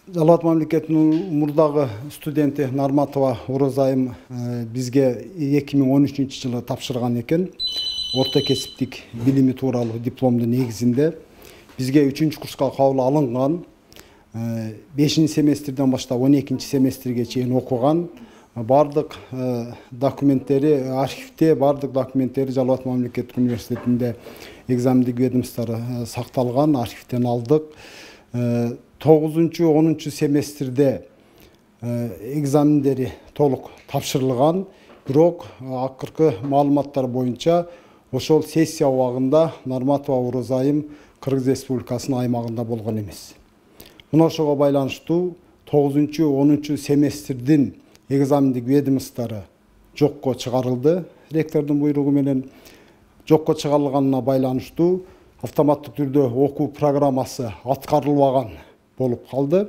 Жалал Абад мамлекетинин мурдагы студенти Нарматова Оразайым бизге 2013-жылы тапшырган экен. Орто кесиптик билими тууралуу дипломдун негизинде бизге 3 курска кабыл алынган. 5-семестрден баштап 12-семестрге чейин окуган. Бардык документтери архивде, бардык документтери Жалал Абад мамлекеттик университетинде экзамендик ведомстволору сакталган, архивден алдык. 9-10 семестрде экзамендери толук тапшырылган, бирок акыркы маалыматтар боюнча ошол сессия убагында Нарматова Оразайым Кыргыз Республикасынын аймагында болгон эмес. Мына ошого байланыштуу 9-10 семестрдин экзамендик ведомстволору жокко чыгарылды. Ректордун буйругу менен жокко чыгарылганына байланыштуу автоматтык түрдө окуу программасы аткарылбаган болуп калды.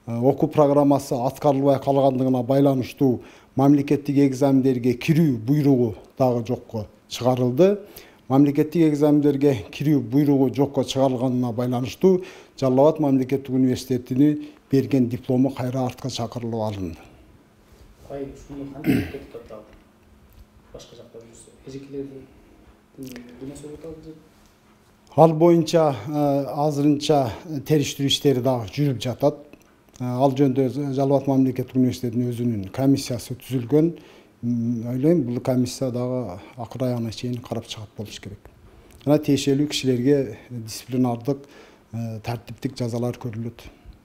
Окуу программасы аткарылбай калгандыгына байланыштуу мамлекеттик экзамендерге кирүү буйругу дагы жокко чыгарылды. Мамлекеттик экзамендерге кирүү буйругу жокко чыгарылганына байланыштуу Жалал Абад мамлекеттик университетини берген диплому кайра артка чакырылып алынды. Ушуну кантип токтотуп башка жакта жүрсө, эжекелерди дүйнөсү өтөбүз. Ал боюнча азырынча териштирүү иштери дагы жүрүп жатат. Ал жөнүндө Жалал Абад мамлекеттик университетинин өзүнүн комиссиясы түзүлгөн. Ойлойм, бул комиссия дагы акыр аягына чейин карап чыгат болуш керек. Жана тиешелүү кишилерге дисциплинардык тартиптик жазалар көрүлөт.